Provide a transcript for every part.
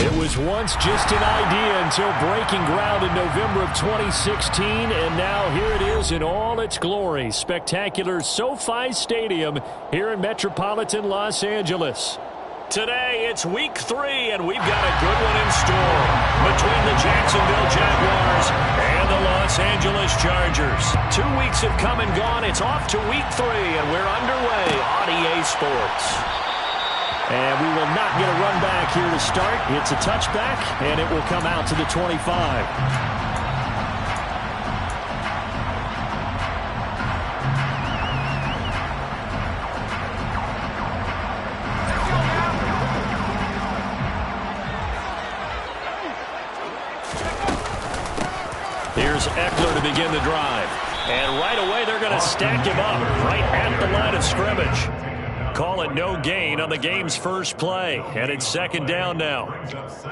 It was once just an idea until breaking ground in November of 2016, and now here it is in all its glory. Spectacular SoFi Stadium here in metropolitan Los Angeles. Today, it's week 3, and we've got a good one in store between the Jacksonville Jaguars and the Los Angeles Chargers. 2 weeks have come and gone. It's off to week 3, and we're underway on EA Sports. And we will not get a run back here to start. It's a touchback, and it will come out to the 25. Here's Eckler to begin the drive. And right away, they're going to stack him up right at the line of scrimmage. Call it no gain on the game's first play. And it's second down now.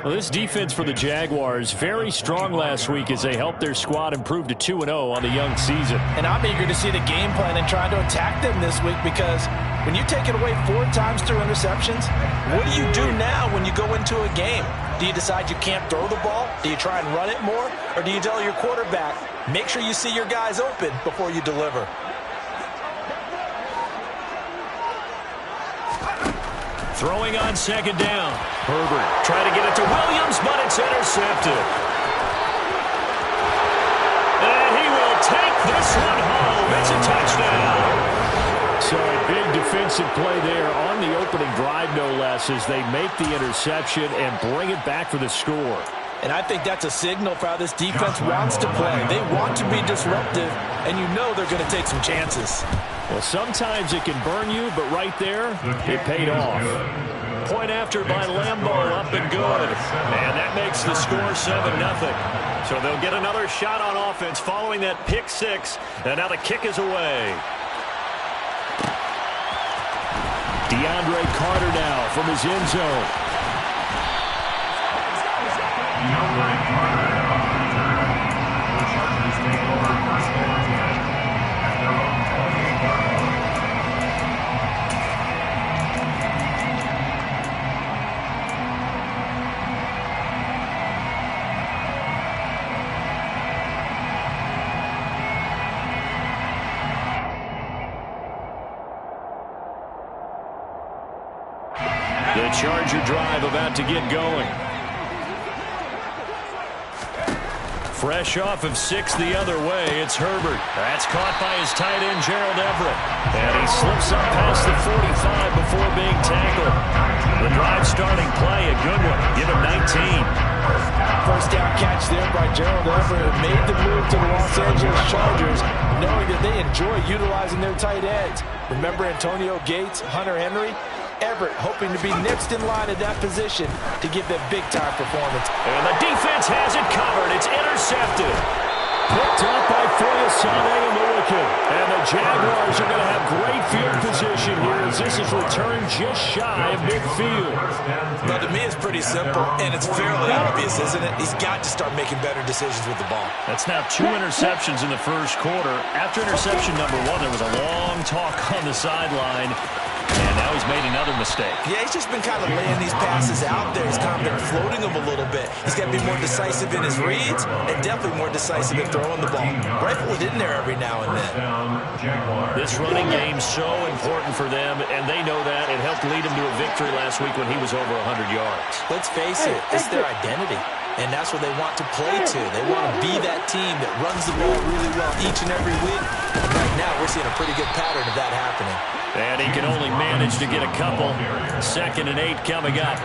Well, this defense for the Jaguars, very strong last week as they helped their squad improve to 2-0 on the young season. And I'm eager to see the game plan and trying to attack them this week, because when you take it away 4 times through interceptions, what do you do now when you go into a game? Do you decide you can't throw the ball? Do you try and run it more? Or do you tell your quarterback, make sure you see your guys open before you deliver? Throwing on second down. Herbert trying to get it to Williams, but it's intercepted. And he will take this one home. It's a touchdown. So a big defensive play there on the opening drive, no less, as they make the interception and bring it back for the score. And I think that's a signal for how this defense wants to play. They want to be disruptive, and you know they're going to take some chances. Well, sometimes it can burn you, but right there, it paid off. Point after by Lambeau, up and good. And that makes the score 7-0. So they'll get another shot on offense following that pick 6. And now the kick is away. DeAndre Carter now from his end zone. DeAndre Carter. The Chargers take over first and 10 at their own 20. The Charger drive about to get going. Fresh off of 6 the other way, it's Herbert. That's caught by his tight end, Gerald Everett. And he slips up past the 45 before being tackled. The drive starting play, a good one. Give him 19. First down catch there by Gerald Everett, who made the move to the Los Angeles Chargers, knowing that they enjoy utilizing their tight ends. Remember Antonio Gates, Hunter Henry? Everett hoping to be next in line at that position to give that big-time performance. And the defense has it covered. It's intercepted. Picked up by Foyesade and Milliken. And the Jaguars are going to have great field position here as this is returned just shy of midfield. Well, to me, it's pretty simple, and it's fairly obvious, isn't it? He's got to start making better decisions with the ball. That's now 2 interceptions in the first quarter. After interception number 1, there was a long talk on the sideline. And now he's made another mistake. Yeah, he's just been kind of laying these passes out there. He's kind of been floating them a little bit. He's got to be more decisive in his reads and definitely more decisive in throwing the ball. Rifle it in there every now and then. This running game's so important for them, and they know that. It helped lead him to a victory last week when he was over 100 yards. Let's face it, it's their identity. And that's what they want to play to. They want to be that team that runs the ball really well each and every week. Right now, we're seeing a pretty good pattern of that happening. And he can only manage to get a couple. 2nd and 8 coming up.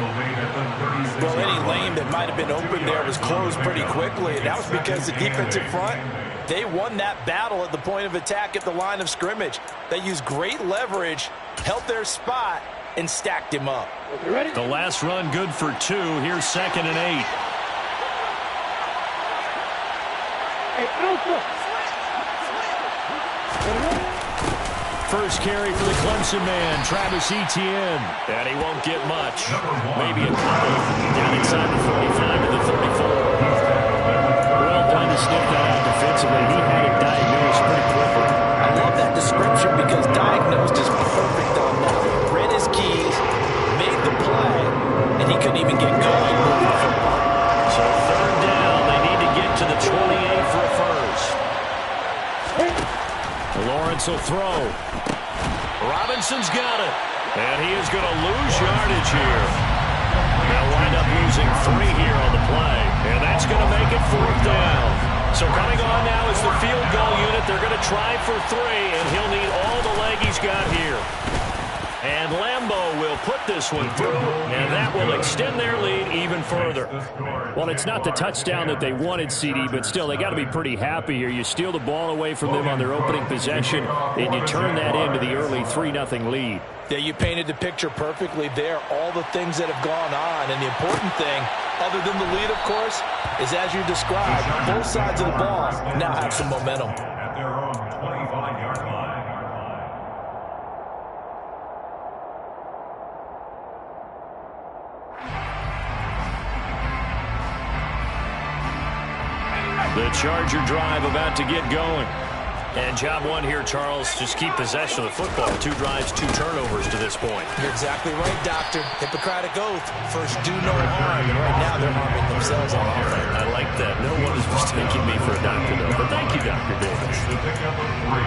Well, any lane that might have been open there was closed pretty quickly, and that was because the defensive front, they won that battle at the point of attack at the line of scrimmage. They used great leverage, held their spot, and stacked him up. The last run good for 2. Here's 2nd and 8. First carry for the Clemson man, Travis Etienne. And he won't get much. Maybe a couple. Down inside the 45 to the 34. Well done to sniff that out defensively. He had it diagnosed pretty quickly. I love that description because diagnosed is perfect on that. Read his keys, made the play, and he couldn't even get going. This will throw. Robinson's got it. And he is going to lose yardage here. They'll wind up losing 3 here on the play. And that's going to make it 4th down. So coming on now is the field goal unit. They're going to try for 3, and he'll need all the leg he's got here. And Lambeau will put this one through, and that will extend their lead even further. Well, it's not the touchdown that they wanted, CD, but still, they got to be pretty happy here. You steal the ball away from them on their opening possession, and you turn that into the early 3-0 lead. Yeah, you painted the picture perfectly there, all the things that have gone on. And the important thing, other than the lead, of course, is as you described, both sides of the ball now have some momentum. At their own 25-yard line. The Charger drive about to get going. And job one here, Charles, just keep possession of the football. 2 drives, 2 turnovers to this point. You're exactly right, Doctor. Hippocratic oath. First, do no harm. And right now, they're harming themselves on offense. I like that. No one is mistaking me for a doctor, though. But thank you, Dr. Davis.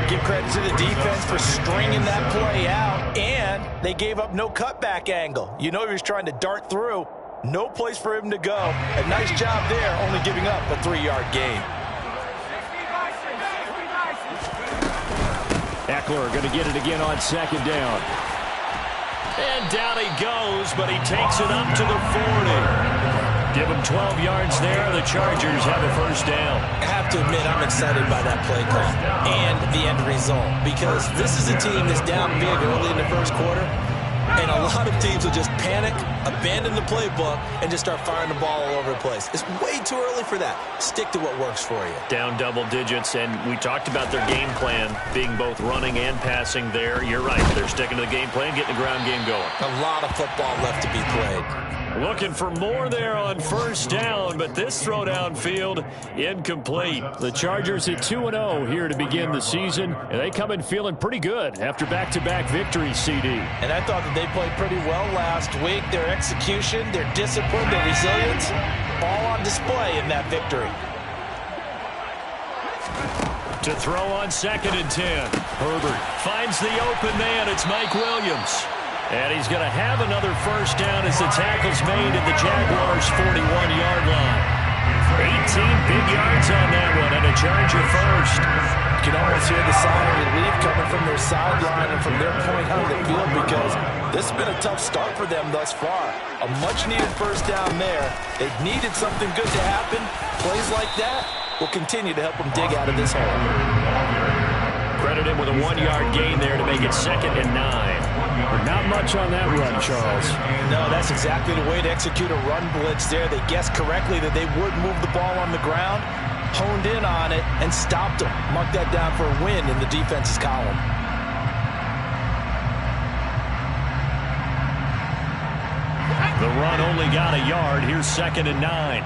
Give credit to the defense for stringing that play out. And they gave up no cutback angle. You know he was trying to dart through. No place for him to go. A nice job there, only giving up a 3-yard gain. Eckler going to get it again on 2nd down. And down he goes, but he takes it up to the 40. Give him 12 yards there. The Chargers have a 1st down. I have to admit, I'm excited by that play call and the end result, because this is a team that's down big early in the 1st quarter, and a lot of teams will just panic, abandon the playbook, and just start firing the ball all over the place. It's way too early for that. Stick to what works for you. Down double digits, and we talked about their game plan being both running and passing there. You're right. They're sticking to the game plan, getting the ground game going. A lot of football left to be played. Looking for more there on 1st down, but this throw downfield incomplete. The Chargers at 2-0 here to begin the season, and they come in feeling pretty good after back-to-back victories, CD. And I thought that they played pretty well last week. Their execution, their discipline, their resilience, all on display in that victory. To throw on 2nd and 10. Herbert finds the open man. It's Mike Williams. And he's going to have another 1st down as the tackle's made at the Jaguars' 41-yard line. 18 big yards on that one, and a Charger 1st. You can almost hear the sigh of relief coming from their sideline and from their point on the field, because this has been a tough start for them thus far. A much-needed 1st down there. They've needed something good to happen. Plays like that will continue to help them dig out of this hole. Credit him with a 1-yard gain there to make it 2nd and 9. Not much on that run, Charles. No, that's exactly the way to execute a run blitz there. They guessed correctly that they would move the ball on the ground, honed in on it, and stopped them. Mark that down for a win in the defense's column. The run only got a yard. Here's 2nd and 9.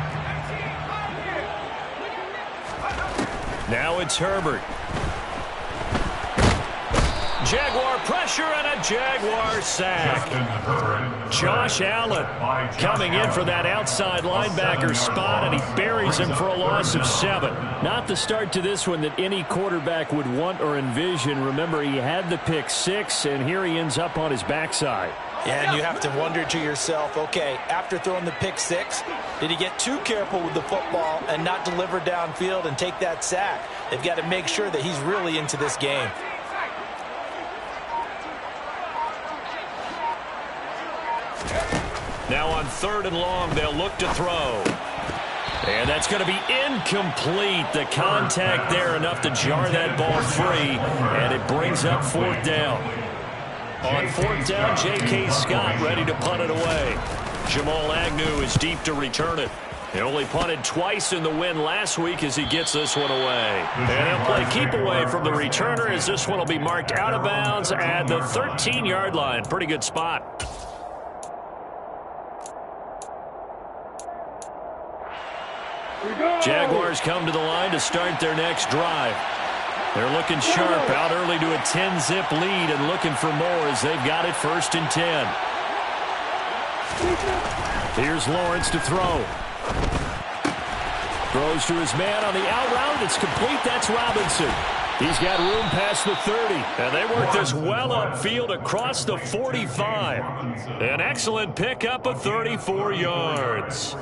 Now it's Herbert. Jaguar pressure and a Jaguar sack. Josh Allen coming in for that outside linebacker spot, and he buries him for a loss of 7. Not the start to this one that any quarterback would want or envision. Remember, he had the pick 6, and here he ends up on his backside. Yeah, and you have to wonder to yourself, okay, after throwing the pick 6, did he get too careful with the football and not deliver downfield and take that sack? They've got to make sure that he's really into this game. Now on 3rd and long, they'll look to throw. And that's going to be incomplete. The contact there enough to jar that ball free, and it brings up 4th down. On 4th down, J.K. Scott ready to punt it away. Jamal Agnew is deep to return it. He only punted twice in the win last week as he gets this one away. And he'll play keep away from the returner as this one will be marked out of bounds at the 13-yard line. Pretty good spot. Jaguars come to the line to start their next drive. They're looking sharp, out early to a 10-zip lead and looking for more as they've got it 1st and 10. Here's Lawrence to throw. Throws to his man on the out route. It's complete. That's Robinson. He's got room past the 30. And they work this well upfield across the 45. An excellent pickup of 34 yards.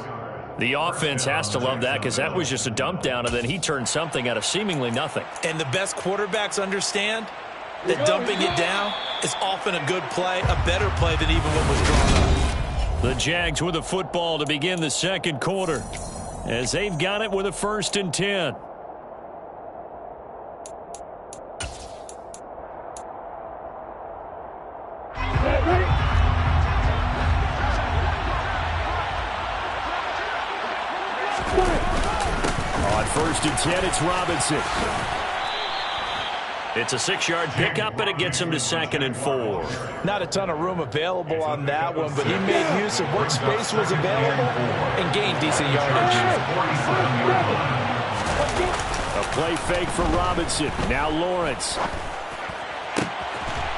The offense has to love that because that was just a dump down, and then he turned something out of seemingly nothing. And the best quarterbacks understand that dumping it down is often a good play, a better play than even what was drawn up. The Jags with a football to begin the second quarter as they've got it with a 1st and 10. On 1st and 10, it's Robinson. It's a 6-yard pickup, and it gets him to 2nd and 4. Not a ton of room available on that one, but he made use of what space was available and gained decent yardage. A play fake for Robinson. Now Lawrence.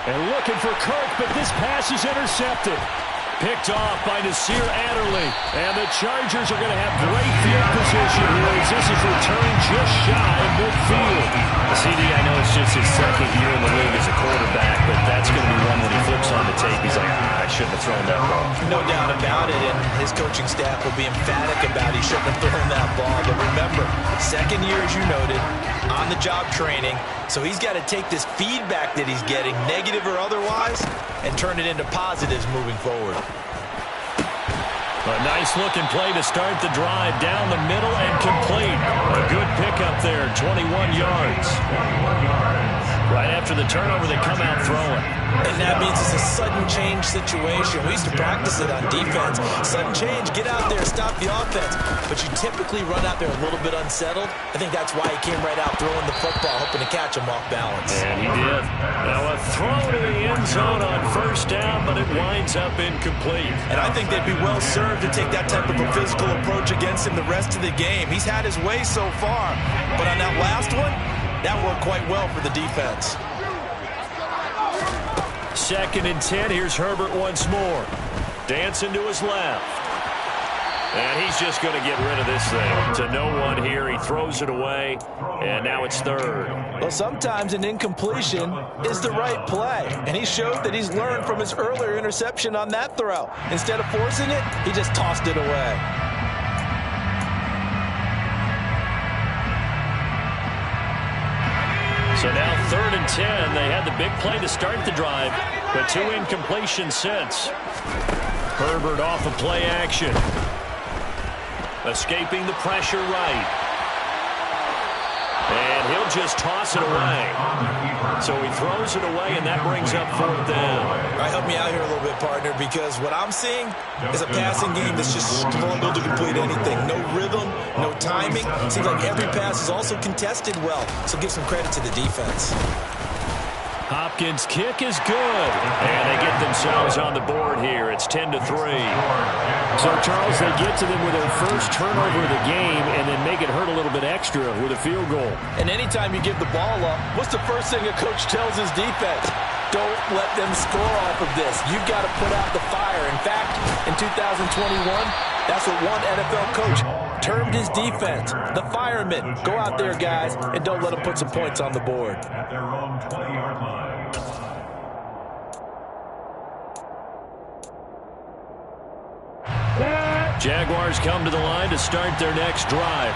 And looking for Kirk, but this pass is intercepted. Picked off by Nasir Adderley. And the Chargers are going to have great field position here as this is returned just shy of midfield. CD, I know it's just his 2nd year in the league as a quarterback, but that's going to be one when he flips on the tape. He's like, I shouldn't have thrown that ball. No doubt about it, and his coaching staff will be emphatic about he shouldn't have thrown that ball. But remember, 2nd year, as you noted, on-the-job training, so he's got to take this feedback that he's getting, negative or otherwise, and turn it into positives moving forward. A nice-looking play to start the drive down the middle and complete. A good pickup there, 21 yards. Right after the turnover, they come out throwing. And that means it's a sudden change situation. We used to practice it on defense. Sudden change, get out there, stop the offense. But you typically run out there a little bit unsettled. I think that's why he came right out throwing the football, hoping to catch him off balance. And he did. Now a throw to the end zone on 1st down, but it winds up incomplete. And I think they'd be well served to take that type of a physical approach against him the rest of the game. He's had his way so far, but on that last one, that worked quite well for the defense. 2nd and 10. Here's Herbert once more. Dancing to his left. And he's just going to get rid of this thing. To no one here. He throws it away. And now it's 3rd. Well, sometimes an incompletion is the right play. And he showed that he's learned from his earlier interception on that throw. Instead of forcing it, he just tossed it away. So now 3rd and 10. They had the big play to start the drive, but 2 incompletions since. Herbert off of play action. Escaping the pressure right. And he'll just toss it away. So he throws it away, and that brings up 4th down. All right, help me out here a little bit, partner, because what I'm seeing is a passing game that's just struggled to complete anything. No rhythm, no timing. Seems like every pass is also contested well, so give some credit to the defense. Hopkins' kick is good. And they get themselves on the board here. It's 10-3. So, Charles, they get to them with their first turnover of the game and then make it hurt a little bit extra with a field goal. And anytime you give the ball up, what's the first thing a coach tells his defense? Don't let them score off of this. You've got to put out the fire. In fact, in 2021, that's what one NFL coach termed his defense. The firemen. Go out there, guys, and don't let them put some points on the board. At their own 20-yard line. Jaguars come to the line to start their next drive.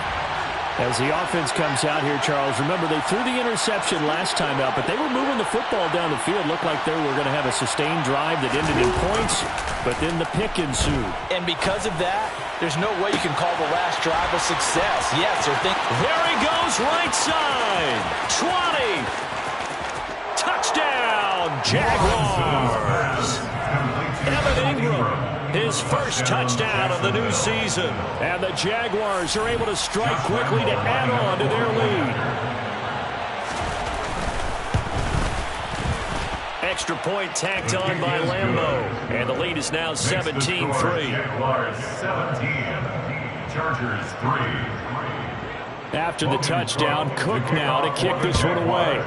As the offense comes out here, Charles, remember they threw the interception last time out, but they were moving the football down the field. Looked like they were going to have a sustained drive that ended in points, but then the pick ensued. And because of that, there's no way you can call the last drive a success. Yes, there he goes, right side. 20. Touchdown, Jaguars. Evan Ingram. His first touchdown of the new season. And the Jaguars are able to strike quickly to add on to their lead. Extra point tacked on by Lambeau. And the lead is now 17-3. Jaguars 17. Chargers 3. After the touchdown, Cook now to kick this one away.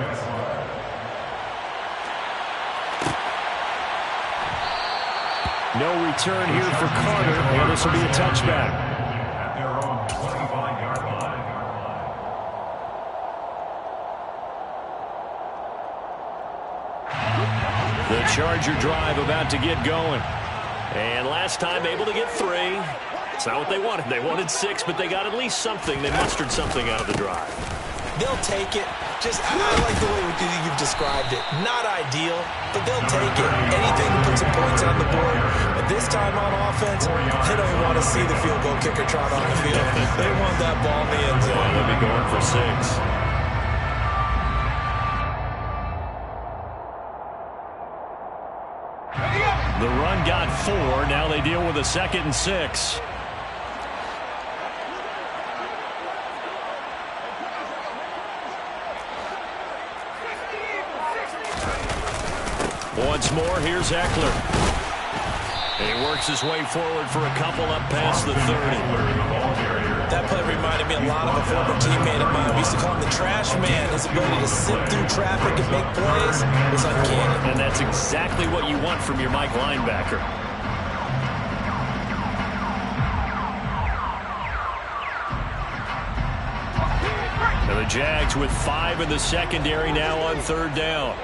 No return here for Carter, and this will be a touchback. At their own 25-yard Charger drive about to get going. And last time able to get 3. It's not what they wanted. They wanted 6, but they got at least something. They mustered something out of the drive. They'll take it. I like the way you've described it. Not ideal, but they'll take it. Anything to put some points on the board. But this time on offense, they don't even want to see the field goal kicker trot on the field. They want that ball in the end zone. They'll be going for 6. The run got 4. Now they deal with a 2nd and 6. Once more, here's Eckler. And he works his way forward for a couple up past the 30. That play reminded me a lot of a former teammate of mine. We used to call him the trash man. His ability to sit through traffic and make plays was uncanny. And that's exactly what you want from your Mike linebacker. And the Jags with 5 in the secondary now on 3rd down.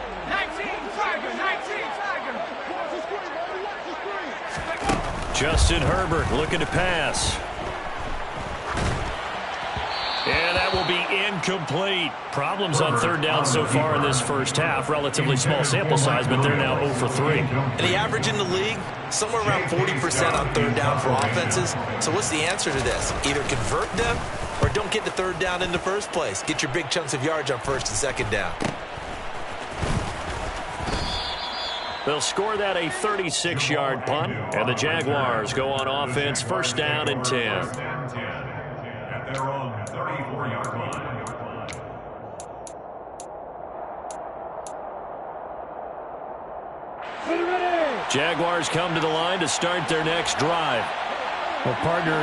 Justin Herbert looking to pass. And that will be incomplete. Problems on 3rd down so far in this first half. Relatively small sample size, but they're now 0 for 3. And the average in the league, somewhere around 40% on 3rd down for offenses. So what's the answer to this? Either convert them or don't get to 3rd down in the first place. Get your big chunks of yards on 1st and 2nd down. They'll score that a 36-yard punt, and the Jaguars go on offense 1st down and 10. At their own 34-yard line. Jaguars come to the line to start their next drive. Well, partner,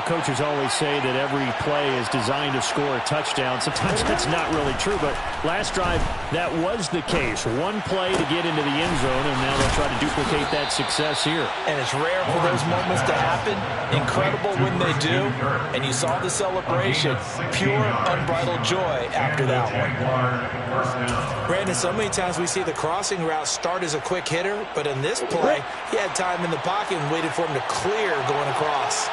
coaches always say that every play is designed to score a touchdown. Sometimes that's not really true, but last drive, that was the case. One play to get into the end zone, and now they'll try to duplicate that success here. And it's rare for those moments to happen. Incredible when they do. And you saw the celebration. Pure, unbridled joy after that one. Brandon, so many times we see the crossing route start as a quick hitter, but in this play, he had time in the pocket and waited for him to clear going across.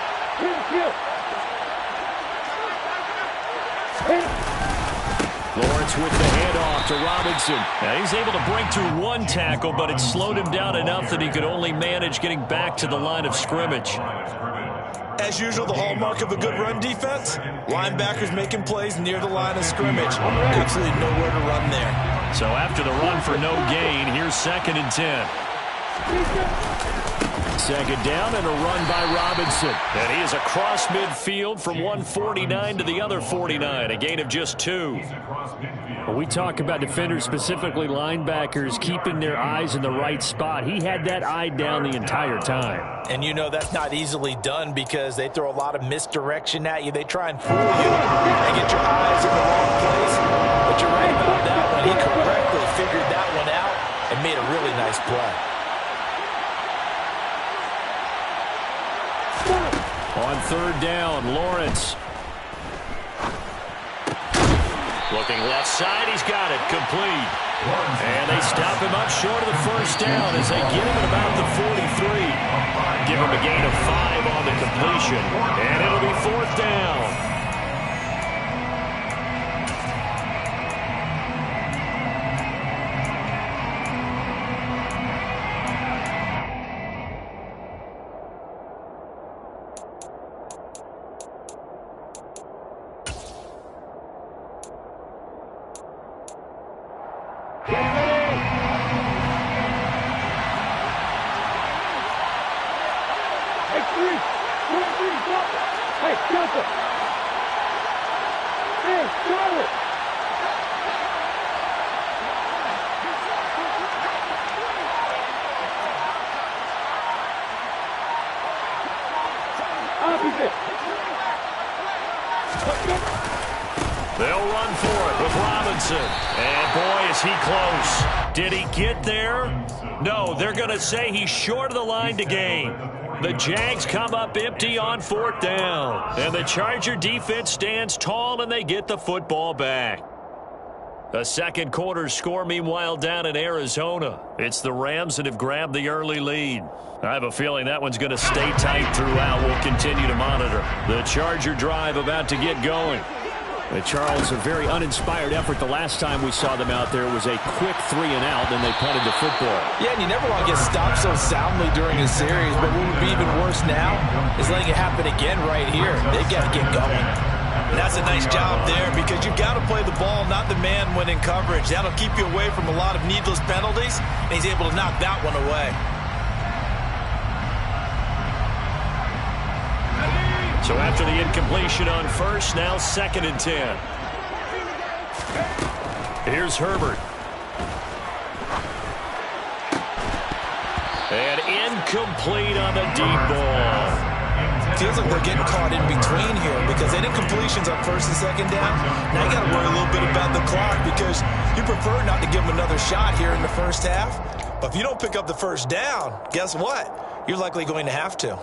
Lawrence with the handoff to Robinson. Now he's able to break through 1 tackle, but it slowed him down enough that he could only manage getting back to the line of scrimmage. As usual, the hallmark of a good run defense, linebackers making plays near the line of scrimmage. Absolutely nowhere to run there. So after the run for no gain, here's 2nd and 10. 2nd down and a run by Robinson. And he is across midfield from 149 to the other 49, a gain of just 2. When we talk about defenders, specifically linebackers, keeping their eyes in the right spot, he had that eye down the entire time. And that's not easily done because they throw a lot of misdirection at you. They try and fool you and get your eyes in the wrong place. But you're right about that one. He correctly figured that one out and made a really nice play. On 3rd down, Lawrence. Looking left side, he's got it, complete. And they stop him up short of the 1st down as they get him at about the 43. Give him a gain of 5 on the completion, and it'll be 4th down. They'll run for it with Robinson. And boy, is he close. Did he get there? No, they're going to say he's short of the line to gain. The Jags come up empty on 4th down. And the Charger defense stands tall and they get the football back. A second quarter score, meanwhile, down in Arizona. It's the Rams that have grabbed the early lead. I have a feeling that one's going to stay tight throughout. We'll continue to monitor. The Charger drive about to get going. Charles, a very uninspired effort. The last time we saw them out there was a quick 3-and-out, and they punted the football. Yeah, and you never want to get stopped so soundly during a series, but what would be even worse now is letting it happen again right here. They've got to get going. And that's a nice job there because you've got to play the ball, not the man when in coverage. That'll keep you away from a lot of needless penalties, and he's able to knock that one away. So after the incompletion on first, now 2nd and 10. Here's Herbert. And incomplete on the deep ball. Feels like they're getting caught in between here because they did completions on 1st and 2nd down. Now you got to worry a little bit about the clock because you prefer not to give them another shot here in the first half. But if you don't pick up the first down, guess what? You're likely going to have to.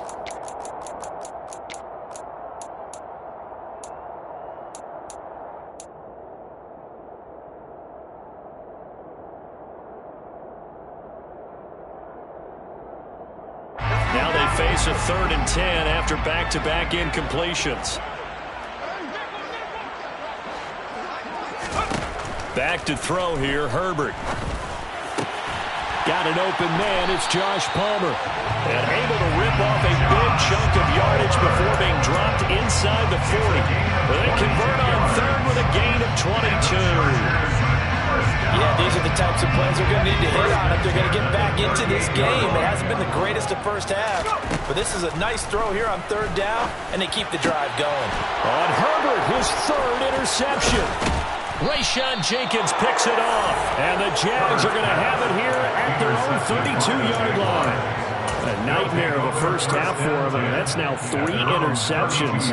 Now they face a 3rd and 10 after back-to-back incompletions. Back to throw here, Herbert. Got an open man, it's Josh Palmer. And able to rip off a big chunk of yardage before being dropped inside the 40. They convert on 3rd with a gain of 22. Yeah, these are the types of plays they're going to need to hit on if they're going to get back into this game. It hasn't been the greatest of first half, but this is a nice throw here on 3rd down, and they keep the drive going. On Herbert, his 3rd interception. Rayshawn Jenkins picks it off, and the Jags are going to have it here at their own 32-yard line. A nightmare of a first half for him, and that's now 3 interceptions.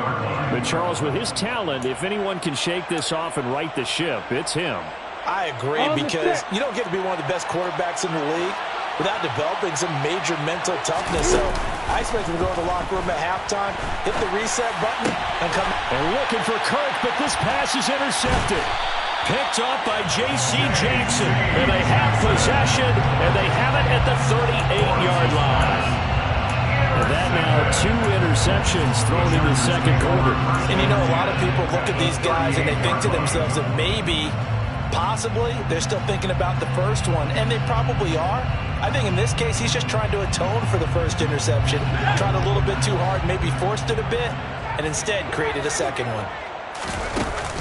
But Charles, with his talent, if anyone can shake this off and right the ship, it's him. I agree because you don't get to be one of the best quarterbacks in the league without developing some major mental toughness. So I expect him to go to the locker room at halftime, hit the reset button, and come. And looking for Kirk, but this pass is intercepted. Picked off by J.C. Jackson. And they have possession, and they have it at the 38-yard line. And that now 2 interceptions thrown in the second quarter. And you know, a lot of people look at these guys and they think to themselves that maybe, possibly, they're still thinking about the first one, and they probably are. I think in this case, he's just trying to atone for the first interception. Tried a little bit too hard, maybe forced it a bit, and instead created a second one.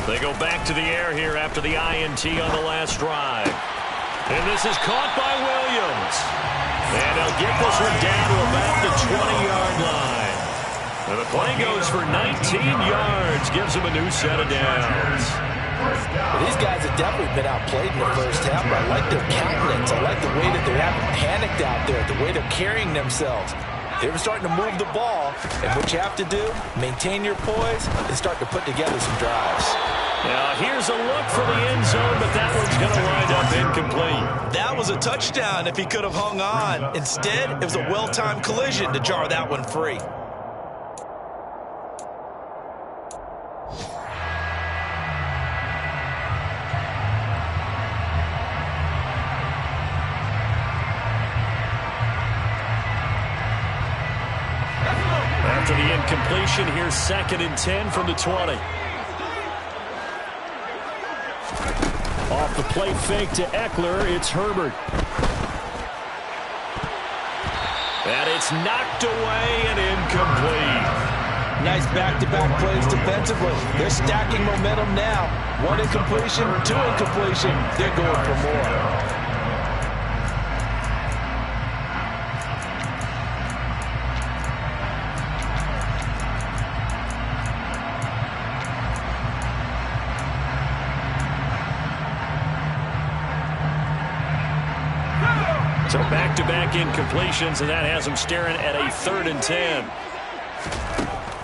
They go back to the air here after the INT on the last drive. And this is caught by Williams. And they'll get this one down to about the 20-yard line. And the play goes for 19 yards, gives them a new set of downs. Well, these guys have definitely been outplayed in the first half, but I like their countenance. I like the way that they haven't panicked out there, the way they're carrying themselves. They're starting to move the ball, and what you have to do, maintain your poise and start to put together some drives. Now, here's a look for the end zone, but that one's going to wind up incomplete. That was a touchdown if he could have hung on. Instead, it was a well-timed collision to jar that one free. After the incompletion, here's 2nd and 10 from the 20. Off the play fake to Eckler, it's Herbert. And it's knocked away and incomplete. Nice back-to-back plays defensively. They're stacking momentum now. 1 incompletion, 2 incompletion. They're going for more. So back-to-back incompletions, and that has them staring at a 3rd and 10.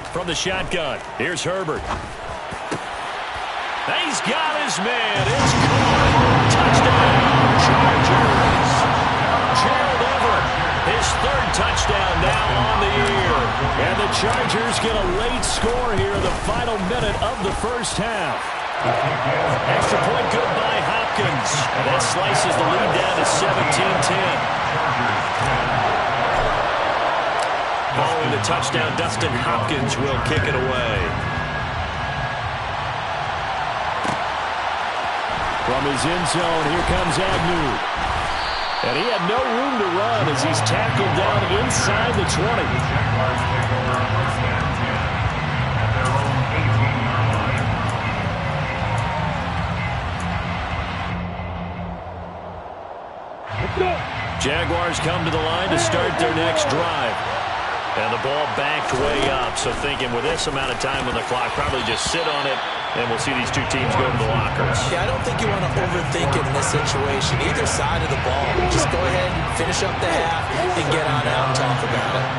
From the shotgun, here's Herbert. He's got his man. It's caught. Touchdown, Chargers. Gerald Everett, his 3rd touchdown now on the year. And the Chargers get a late score here in the final minute of the first half. Extra point good by Hopkins. And that slices the lead down to 17-10. Following the touchdown, Dustin Hopkins will kick it away. From his end zone, here comes Agnew. And he had no room to run as he's tackled down inside the 20. Jaguars come to the line to start their next drive. And the ball backed way up. So thinking with this amount of time on the clock, probably just sit on it, and we'll see these two teams go to the lockers. Yeah, I don't think you want to overthink it in this situation. Either side of the ball. Just go ahead, finish up the half, and get on out and talk about it.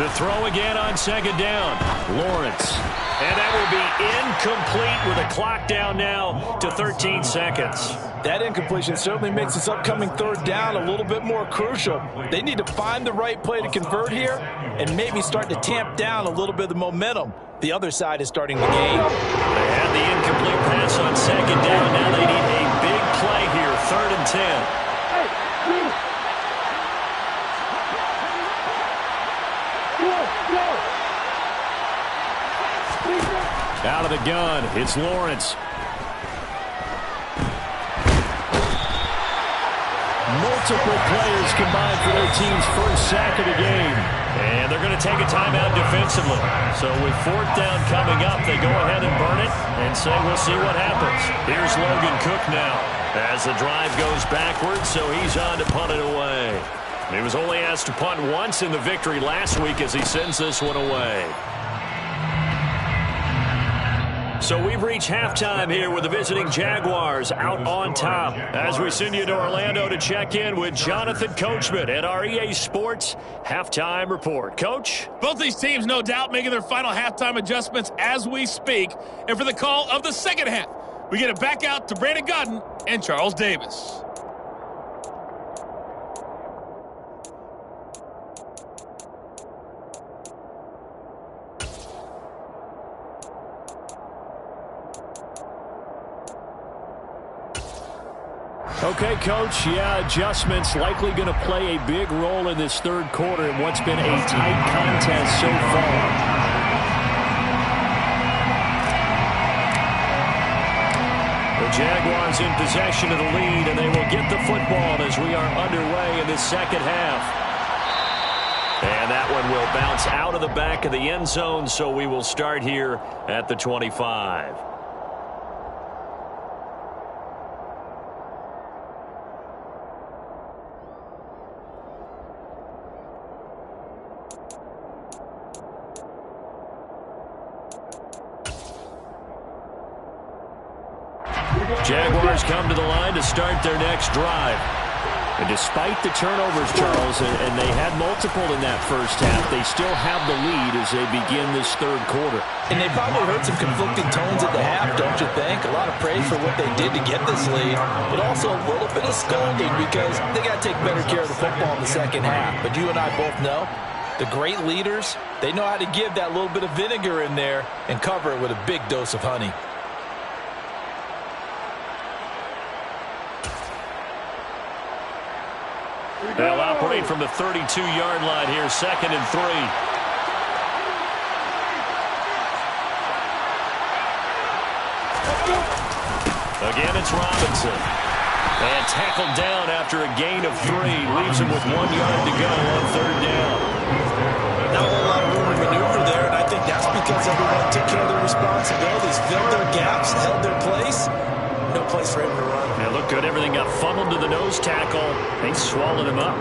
To throw again on second down, Lawrence. And that will be incomplete with a clock down now to 13 seconds. That incompletion certainly makes this upcoming third down a little bit more crucial. They need to find the right play to convert here and maybe start to tamp down a little bit of the momentum the other side is starting to gain. They had the incomplete pass on second down. Now they need a big play here, 3rd and 10. Out of the gun, it's Lawrence. Multiple players combined for their team's first sack of the game. And they're going to take a timeout defensively. So with 4th down coming up, they go ahead and burn it and say we'll see what happens. Here's Logan Cook now as the drive goes backwards, so he's on to punt it away. He was only asked to punt once in the victory last week as he sends this one away. So we've reached halftime here with the visiting Jaguars out on top. As we send you to Orlando to check in with Jonathan Coachman at our EA Sports Halftime Report. Coach? Both these teams, no doubt, making their final halftime adjustments as we speak. And for the call of the second half, we get it back out to Brandon Godden and Charles Davis. Okay, Coach, yeah, adjustments likely going to play a big role in this third quarter in what's been a tight contest so far. The Jaguars in possession of the lead, and they will get the football as we are underway in this second half. And that one will bounce out of the back of the end zone, so we will start here at the 25. Jaguars come to the line to start their next drive. And despite the turnovers, Charles, and they had multiple in that first half, they still have the lead as they begin this third quarter. And they probably heard some conflicting tones at the half, don't you think? A lot of praise for what they did to get this lead, but also a little bit of scolding because they got to take better care of the football in the second half. But you and I both know the great leaders, they know how to give that little bit of vinegar in there and cover it with a big dose of honey. They'll operate from the 32-yard line here, 2nd and 3. Again, it's Robinson. And tackled down after a gain of 3. Leaves him with 1 yard to go on 3rd down. Not a whole lot of room to maneuver there, and I think that's because everyone took care of their responsibilities, filled their gaps, held their place. No place for him to run. It looked good. Everything got funneled to the nose tackle. They swallowed him up.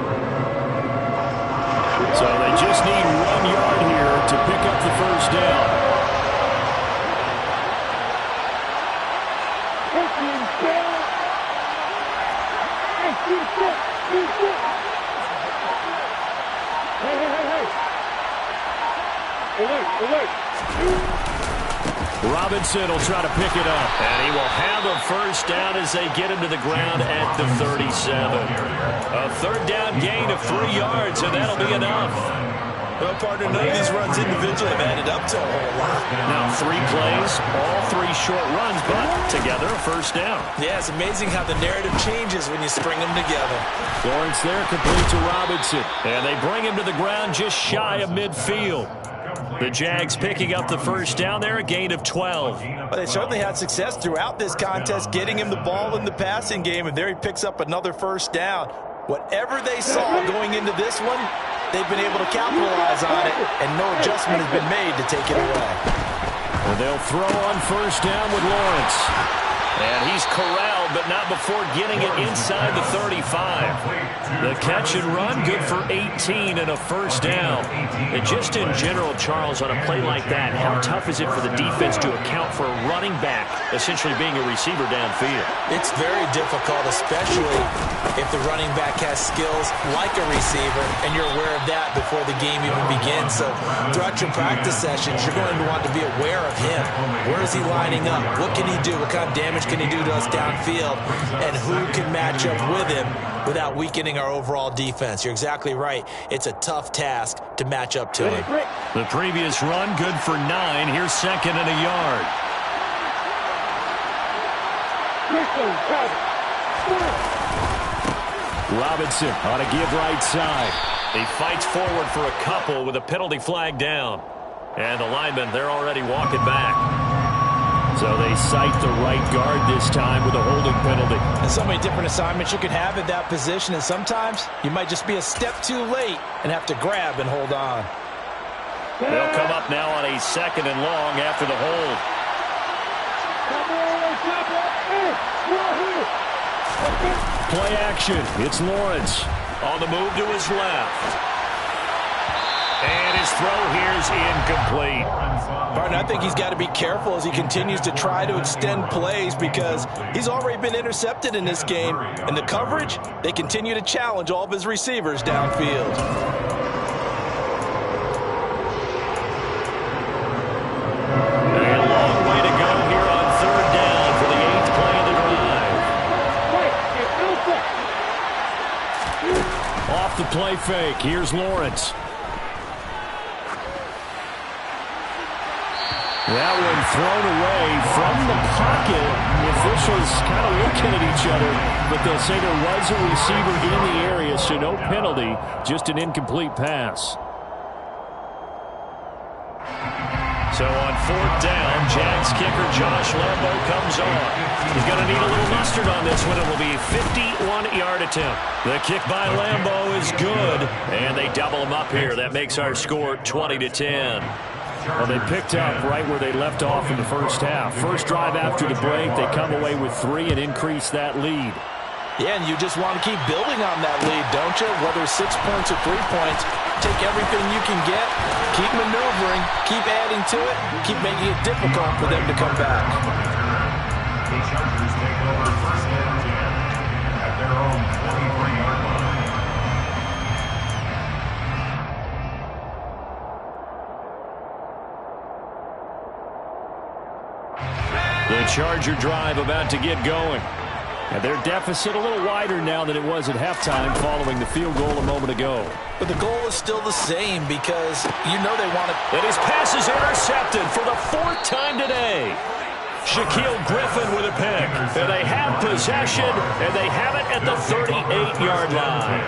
So they just need 1 yard here to pick up the first down. Robinson will try to pick it up. And he will have a first down as they get him to the ground at the 37. A 3rd down gain of 3 yards, and that'll be enough. Well, partner, none of these runs individually have added up to a whole lot. Now 3 plays, all 3 short runs, but together a first down. Yeah, it's amazing how the narrative changes when you string them together. Lawrence there, complete to Robinson. And they bring him to the ground just shy of midfield. The Jags picking up the first down there, a gain of 12. Well, they certainly had success throughout this contest, getting him the ball in the passing game, and there he picks up another first down. Whatever they saw going into this one, they've been able to capitalize on it, and no adjustment has been made to take it away. And they'll throw on first down with Lawrence. And he's corralled, but not before getting it inside the 35. The catch and run, good for 18 and a first down. And just in general, Charles, on a play like that, how tough is it for the defense to account for a running back essentially being a receiver downfield? It's very difficult, especially if the running back has skills like a receiver, and you're aware of that before the game even begins. So throughout your practice sessions, you're going to want to be aware of him. Where is he lining up? What can he do? What kind of damage can he do to us downfield? And who can match up with him without weakening our overall defense? You're exactly right. It's a tough task to match up to him. The previous run, good for 9. Here's second and a yard. Robinson on a give right side. He fights forward for a couple with a penalty flag down. And the linemen, they're already walking back. So they cite the right guard this time with a holding penalty. And so many different assignments you can have at that position, and sometimes you might just be a step too late and have to grab and hold on. They'll come up now on a second and long after the hold. Play action. It's Lawrence. On the move to his left. And his throw here is incomplete. Barton, I think he's got to be careful as he continues to try to extend plays because he's already been intercepted in this game. And the coverage, they continue to challenge all of his receivers downfield. A long way to go here on third down for the 8th play of the drive. Off the play fake. Here's Lawrence. That one thrown away from the pocket. The officials kind of looking at each other, but they'll say there was a receiver in the area, so no penalty, just an incomplete pass. So on fourth down, Jags kicker Josh Lambo comes on. He's going to need a little mustard on this one. It will be a 51-yard attempt. The kick by Lambo is good, and they double him up here. That makes our score 20-10. Well, they picked up right where they left off in the first half. First drive after the break, they come away with 3 and increase that lead. Yeah, and you just want to keep building on that lead, don't you? Whether 6 points or 3 points, take everything you can get, keep maneuvering, keep adding to it, keep making it difficult for them to come back. The Chargers take over first and 10 at their own 23-yard line. The Charger drive about to get going. And their deficit a little wider now than it was at halftime following the field goal a moment ago. But the goal is still the same because you know they want to. And his pass is intercepted for the 4th time today. Shaquille Griffin with a pick. And they have possession, and they have it at the 38-yard line.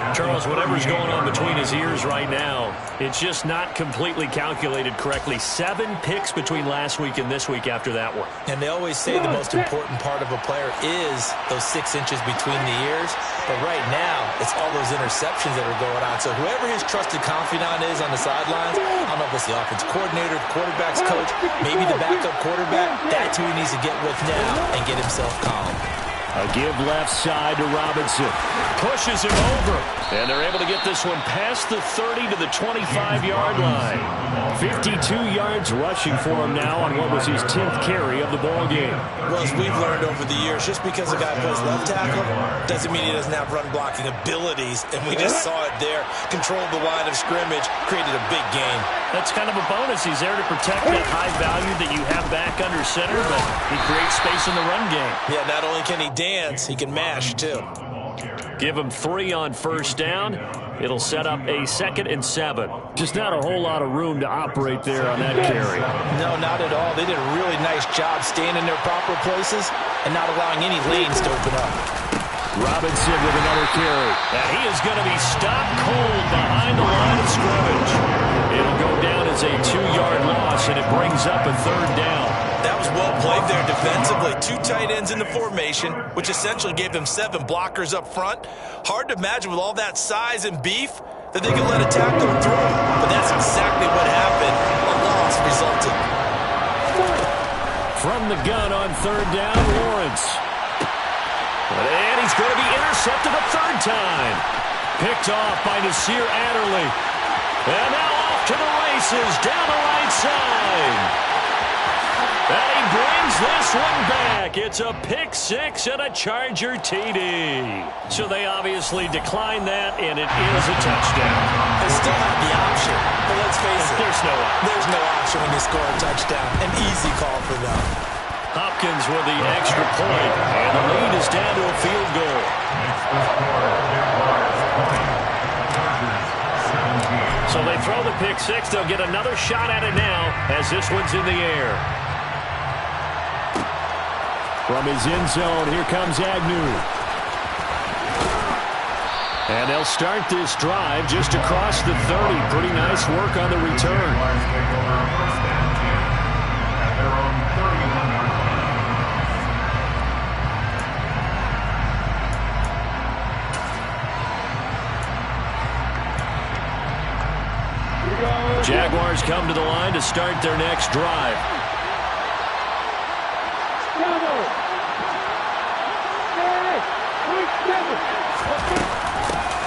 Charles, whatever's going on between his ears right now, it's just not completely calculated correctly. 7 picks between last week and this week after that one. And they always say the most important part of a player is those 6 inches between the ears. But right now, it's all those interceptions that are going on. So whoever his trusted confidant is on the sidelines, I don't know if it's the offense coordinator, the quarterback's coach, maybe the backup quarterback, that's who he needs to get with now and get himself calm. A give left side to Robinson. Pushes him over. And they're able to get this one past the 30 to the 25-yard line. 52 yards rushing for him now on what was his 10th carry of the ball game. Well, as we've learned over the years, just because a guy plays left tackle doesn't mean he doesn't have run blocking abilities. And we just saw it there. Controlled the line of scrimmage, created a big gain. That's kind of a bonus. He's there to protect that high value that you have back under center, but he creates space in the run game. Yeah, not only can he dance, he can mash too. Give him 3 on first down. It'll set up a 2nd and 7. Just not a whole lot of room to operate there on that carry. No, not at all. They did a really nice job staying in their proper places and not allowing any lanes to open up. Robinson with another carry. And he is going to be stopped cold behind the line of scrimmage. It'll go down as a 2-yard loss, and it brings up a 3rd down. That was well played there defensively. 2 tight ends in the formation, which essentially gave them 7 blockers up front. Hard to imagine with all that size and beef that they could let a tackle through. But that's exactly what happened. A loss resulted. From the gun on 3rd down, Lawrence. And he's going to be intercepted a 3rd time. Picked off by Nasir Adderley. And now off to the races down the right side. And he brings this one back. It's a pick 6 and a Charger TD. So they obviously declined that, and it is a touchdown. They still have the option, but let's face it. There's no option when you score a touchdown. An easy call for them. Hopkins with the extra point, and the lead is down to a field goal. So they throw the pick 6. They'll get another shot at it now as this one's in the air. From his end zone, here comes Agnew. And they'll start this drive just across the 30. Pretty nice work on the return. Jaguars come to the line to start their next drive.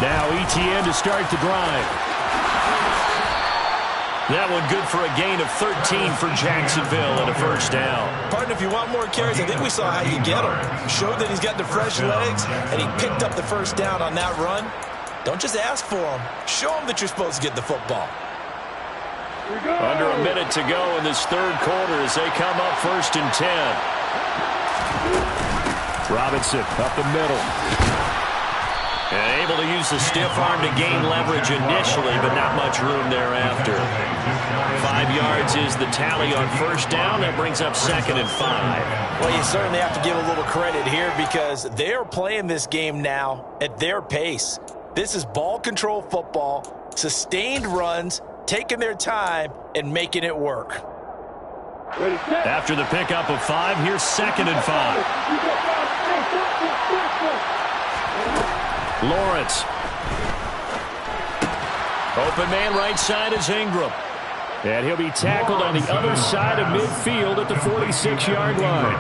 Now ETN to start the drive. That one good for a gain of 13 for Jacksonville and a 1st down. Partner, if you want more carries, I think we saw how you get him. Showed that he's got the fresh legs, and he picked up the 1st down on that run. Don't just ask for him. Show him that you're supposed to get the football. Under a minute to go in this 3rd quarter as they come up 1st and 10. Robinson up the middle. And able to use the stiff arm to gain leverage initially, but not much room thereafter. 5 yards is the tally on 1st down. That brings up 2nd and 5. Well, you certainly have to give a little credit here because they are playing this game now at their pace. This is ball control football, sustained runs, taking their time, and making it work. After the pickup of 5, here's 2nd and 5. Lawrence. Open man right side is Ingram. And he'll be tackled on the other side of midfield at the 46-yard line.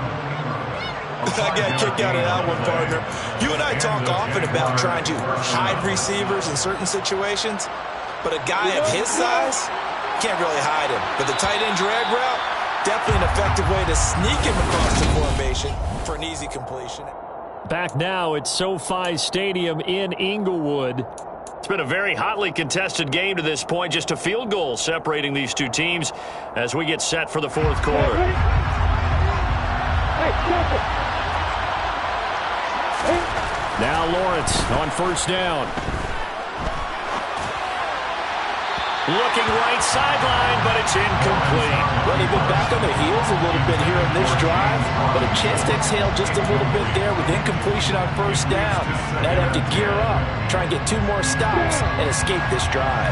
I got a kick out of that one, partner. You and I talk often about trying to hide receivers in certain situations, but a guy of his size can't really hide him. But the tight end drag route, definitely an effective way to sneak him across the formation for an easy completion. Back now at SoFi Stadium in Inglewood. It's been a very hotly contested game to this point. Just a field goal separating these two teams as we get set for the 4th quarter. Now Lawrence on 1st down. Looking right sideline, but it's incomplete. Well, they've been back on their heels a little bit here in this drive, but a chance to exhale just a little bit there with incompletion on 1st down. Now they have to gear up, try and get 2 more stops, and escape this drive.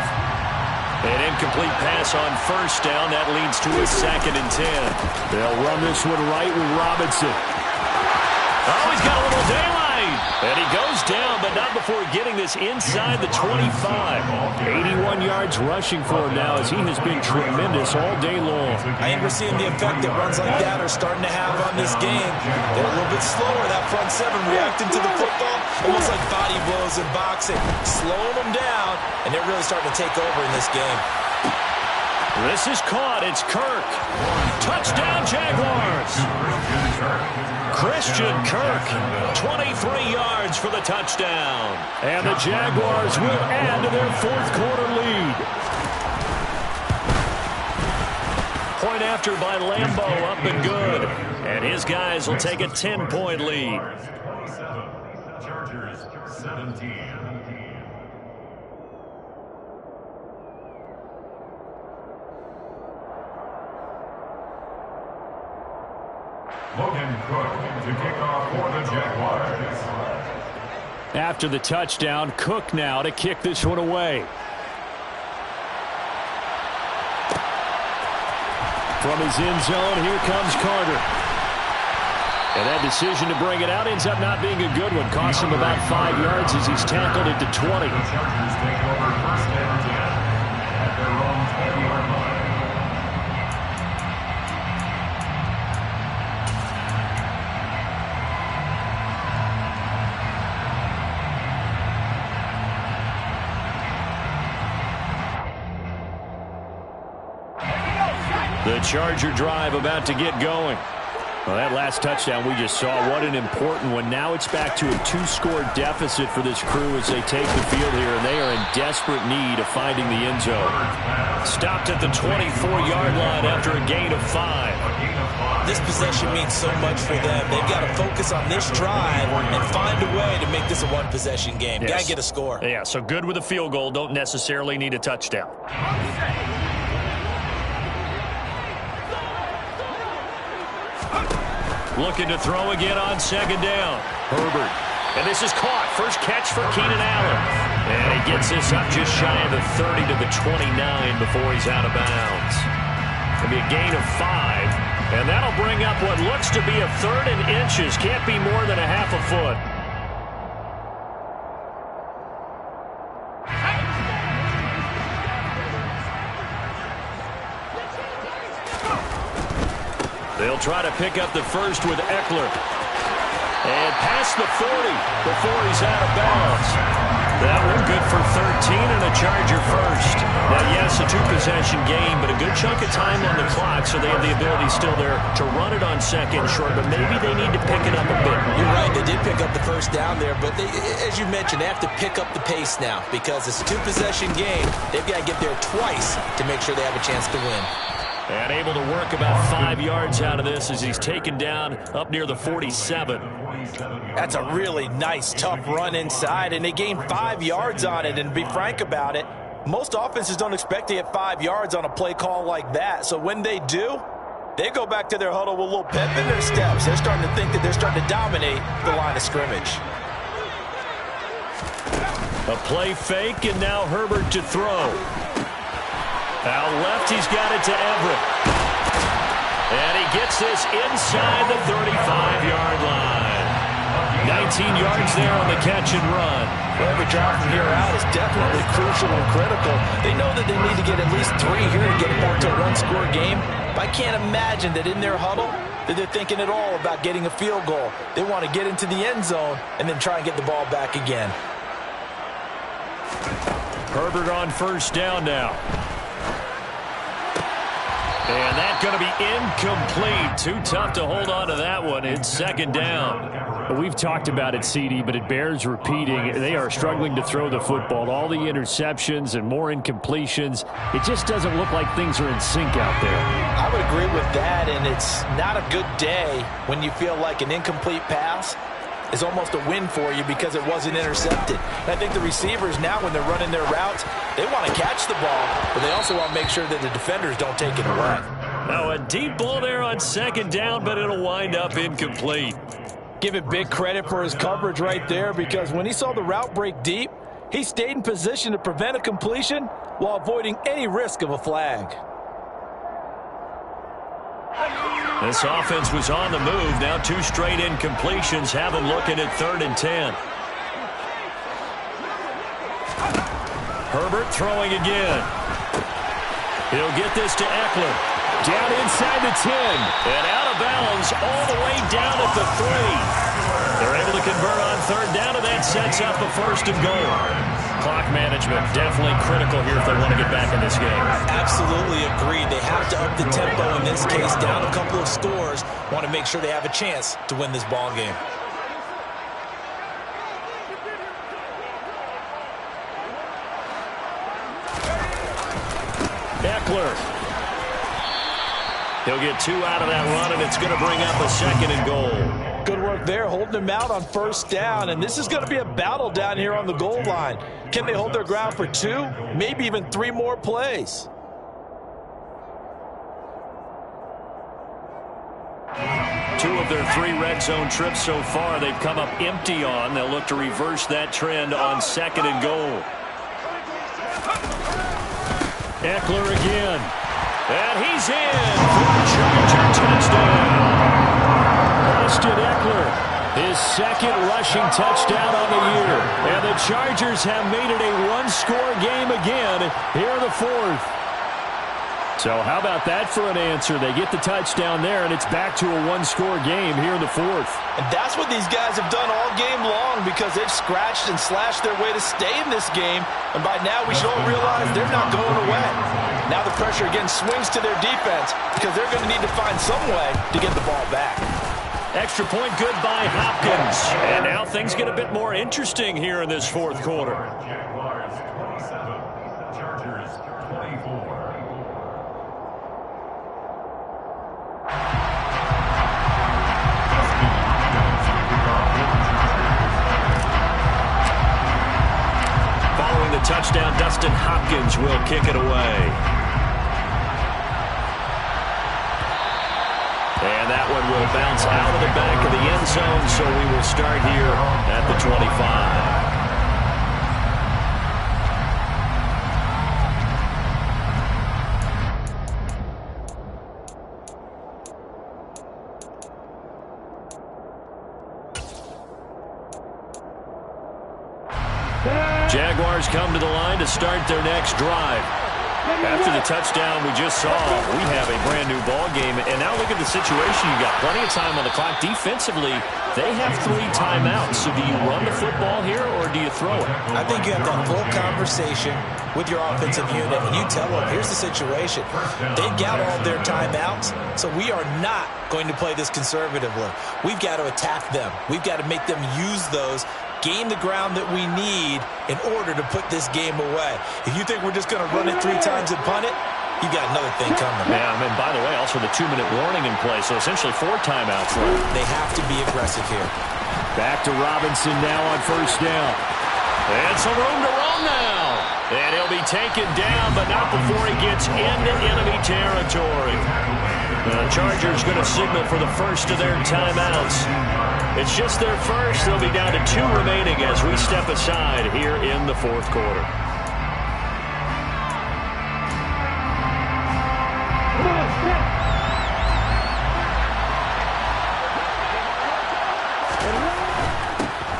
An incomplete pass on 1st down. That leads to a 2nd and 10. They'll run this one right with Robinson. Oh, he's got a little daylight. And he goes down, but not before getting this inside the 25. 81 yards rushing for him now as he has been tremendous all day long. I think we're seeing the effect that runs like that are starting to have on this game. They're a little bit slower, that front 7 reacting to the football, almost like body blows in boxing, slowing them down, and they're really starting to take over in this game. This is caught. It's Kirk. Touchdown, Jaguars. Christian Kirk, 23 yards for the touchdown. And the Jaguars will add to their 4th quarter lead. Point after by Lambeau, up and good. And his guys will take a 10-point lead. Chargers 17. to kick off for the Jaguars. After the touchdown, Cook now to kick this one away. From his end zone, here comes Carter. And that decision to bring it out ends up not being a good one. Cost him about 5 yards as he's tackled it to 20. The Chargers take over first and 10 at their own 20-yard line. The Charger drive about to get going. Well, that last touchdown we just saw, what an important one. Now it's back to a 2-score deficit for this crew as they take the field here, and they are in desperate need of finding the end zone. Stopped at the 24-yard line after a gain of 5. This possession means so much for them. They've got to focus on this drive and find a way to make this a one-possession game. Yes. Got to get a score. Yeah, so good with a field goal. Don't necessarily need a touchdown. Looking to throw again on second down. Herbert. And this is caught. First catch for Keenan Allen. And he gets this up just shy of the 30 to the 29 before he's out of bounds. It'll be a gain of 5. And that'll bring up what looks to be a 3rd and inches. Can't be more than a half a foot. They'll try to pick up the first with Eckler. And past the 40 before he's out of bounds. That one good for 13 and a Charger first. Now, yes, a 2-possession game, but a good chunk of time on the clock, so they have the ability still there to run it on second short, but maybe they need to pick it up a bit. You're right. They did pick up the first down there, but they, as you mentioned, they have to pick up the pace now because it's a 2-possession game. They've got to get there twice to make sure they have a chance to win. And able to work about 5 yards out of this as he's taken down up near the 47. That's a really nice, tough run inside, and they gained 5 yards on it. And to be frank about it, most offenses don't expect to get 5 yards on a play call like that. So when they do, they go back to their huddle with a little pep in their steps. They're starting to think that they're starting to dominate the line of scrimmage. A play fake, and now Herbert to throw. Out left, he's got it to Everett. And he gets this inside the 35-yard line. 19 yards there on the catch and run. Well, every drive from here out is definitely crucial and critical. They know that they need to get at least 3 here to get it back to a run-score game. But I can't imagine that in their huddle that they're thinking at all about getting a field goal. They want to get into the end zone and then try and get the ball back again. Herbert on first down now. And that's going to be incomplete. Too tough to hold on to that one. It's second down. We've talked about it, CD, but it bears repeating. They are struggling to throw the football. All the interceptions and more incompletions. It just doesn't look like things are in sync out there. I would agree with that, and it's not a good day when you feel like an incomplete pass is almost a win for you because it wasn't intercepted. And I think the receivers now, when they're running their routes, they want to catch the ball, but they also want to make sure that the defenders don't take it away. Now a deep ball there on second down, but it'll wind up incomplete. Give it big credit for his coverage right there because when he saw the route break deep, he stayed in position to prevent a completion while avoiding any risk of a flag. This offense was on the move. Now 2 straight incompletions have them looking at 3rd and 10. Herbert throwing again. He'll get this to Eckler. Down inside the 10. And out of bounds all the way down at the 3. They're able to convert on 3rd down, and that sets up a 1st and goal. Clock management definitely critical here if they want to get back in this game. Absolutely agreed. They have to up the tempo in this case. Down a couple of scores. Want to make sure they have a chance to win this ball game. Eckler. He'll get 2 out of that run, and it's going to bring up a 2nd and goal. Good work there, holding them out on 1st down, and this is going to be a battle down here on the goal line. Can they hold their ground for 2, maybe even 3 more plays? 2 of their 3 red zone trips so far they've come up empty on. They'll look to reverse that trend on 2nd and goal. Eckler again. And he's in for a Charger touchdown. Austin Eckler, his 2nd rushing touchdown on the year. And the Chargers have made it a 1-score game again here in the 4th. So how about that for an answer? They get the touchdown there, and it's back to a 1-score game here in the 4th. And that's what these guys have done all game long because they've scratched and slashed their way to stay in this game. And by now we should all realize they're not going away. Now the pressure again swings to their defense because they're going to need to find some way to get the ball back. Extra point good by Hopkins. And now things get a bit more interesting here in this 4th quarter. Jaguars 27, Chargers 24. Following the touchdown, Dustin Hopkins will kick it away. And that one will bounce out of the back of the end zone, so we will start here at the 25. Jaguars come to the line to start their next drive. After the touchdown we just saw, we have a brand-new ball game. And now look at the situation. You've got plenty of time on the clock. Defensively, they have 3 timeouts. So do you run the football here or do you throw it? I think you have that full conversation with your offensive unit, and you tell them, here's the situation. They've got all their timeouts, so we are not going to play this conservatively. We've got to attack them. We've got to make them use those, gain the ground that we need in order to put this game away. If you think we're just going to run it 3 times and punt it, you got another thing coming. Yeah, and by the way, also the 2-minute warning in play, so essentially 4 timeouts left. They have to be aggressive here. Back to Robinson now on 1st down. And some room to run now. And he'll be taken down, but not before he gets into enemy territory. The Chargers going to signal for the first of their timeouts. It's just their first. They'll be down to 2 remaining as we step aside here in the 4th quarter.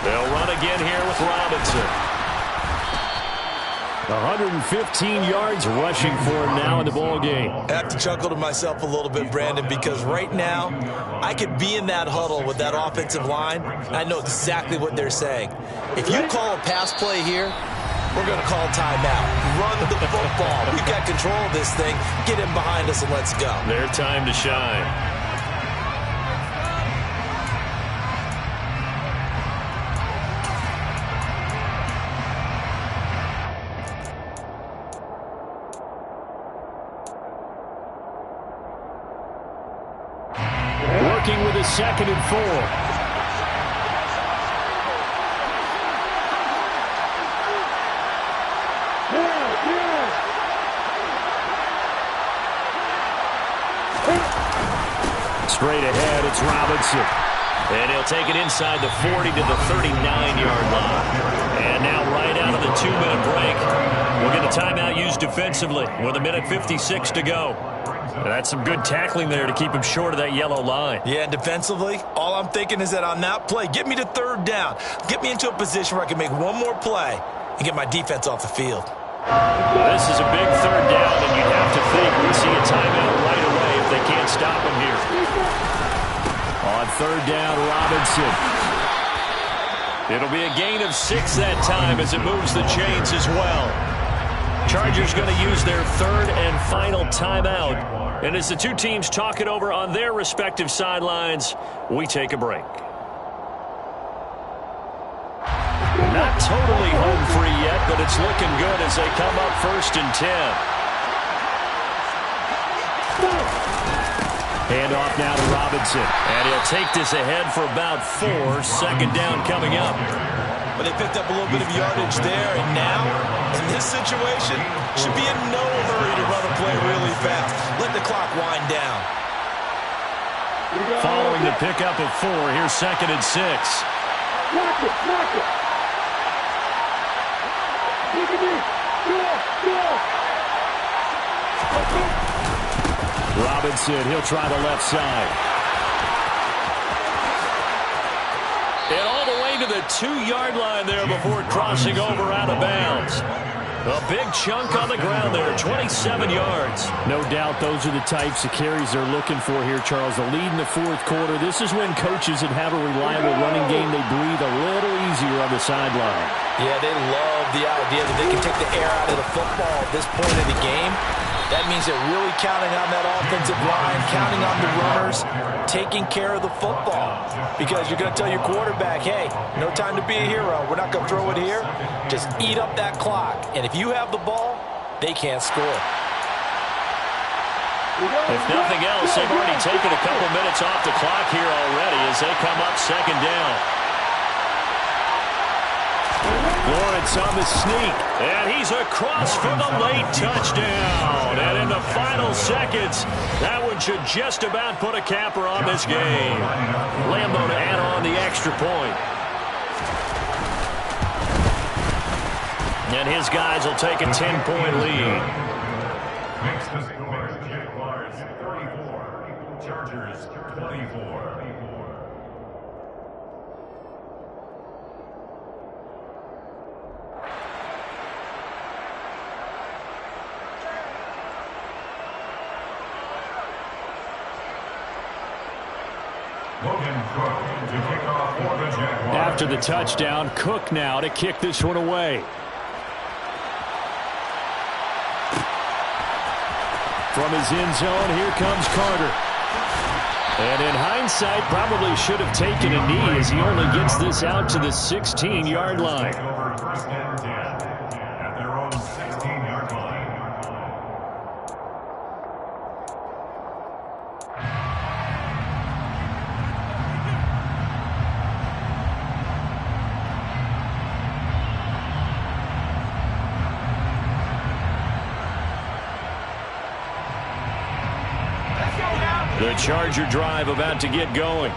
They'll run again here with Robinson. 115 yards rushing for him now in the ball game. I have to chuckle to myself a little bit, Brandon, because right now I could be in that huddle with that offensive line, and I know exactly what they're saying. If you call a pass play here, we're going to call timeout. Run the football. We've got control of this thing. Get him behind us and let's go. Their time to shine. Working with a 2nd and 4. Straight ahead, it's Robinson. And he'll take it inside the 40 to the 39-yard line. And now right out of the 2-minute break, we'll get a timeout used defensively with 1:56 to go. And that's some good tackling there to keep him short of that yellow line. Yeah, and defensively, all I'm thinking is that on that play, get me to 3rd down. Get me into a position where I can make one more play and get my defense off the field. This is a big 3rd down, and you'd have to think we see a timeout right away if they can't stop him here. On 3rd down, Robinson. It'll be a gain of 6 that time as it moves the chains as well. Chargers going to use their 3rd and final timeout. And as the 2 teams talk it over on their respective sidelines, we take a break. Not totally home free yet, but it's looking good as they come up 1st and 10. Hand off now to Robinson. And he'll take this ahead for about 4. 2nd down coming up. But they picked up a little bit of yardage there, and now, in this situation, should be in no hurry to run a play really fast. Let the clock wind down. Following the pickup of 4, here's 2nd and 6. Knock it. Robinson, he'll try the left side. And all the way to the 2-yard line there before crossing over out of bounds. A big chunk on the ground there, 27 yards. No doubt those are the types of carries they're looking for here, Charles. The lead in the 4th quarter. This is when coaches that have a reliable running game, they breathe a little easier on the sideline. Yeah, they love the idea that they can take the air out of the football at this point in the game. That means they're really counting on that offensive line, counting on the runners, taking care of the football. Because you're going to tell your quarterback, hey, no time to be a hero. We're not going to throw it here. Just eat up that clock. And if you have the ball, they can't score. If nothing else, they've already taken a couple minutes off the clock here already as they come up 2nd down. Lawrence on the sneak. And he's across for the late touchdown. And in the final seconds, that one should just about put a capper on this game. Lambo to add on the extra point. And his guys will take a 10-point lead. Makes the score. Jaguars 34. Chargers 24. After the touchdown, Cook now to kick this one away. From his end zone, here comes Carter. And in hindsight, probably should have taken a knee as he only gets this out to the 16-yard line. First and 10 at their own 16-yard line. The Charger drive about to get going.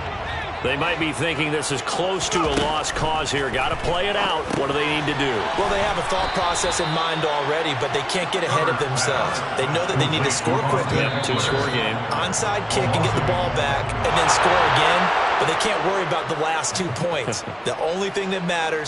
They might be thinking this is close to a lost cause here. Got to play it out. What do they need to do? Well, they have a thought process in mind already, but they can't get ahead of themselves. They know that they need to score quickly. Yep, 2-score game. Onside kick and get the ball back and then score again, but they can't worry about the last 2 points. The only thing that matters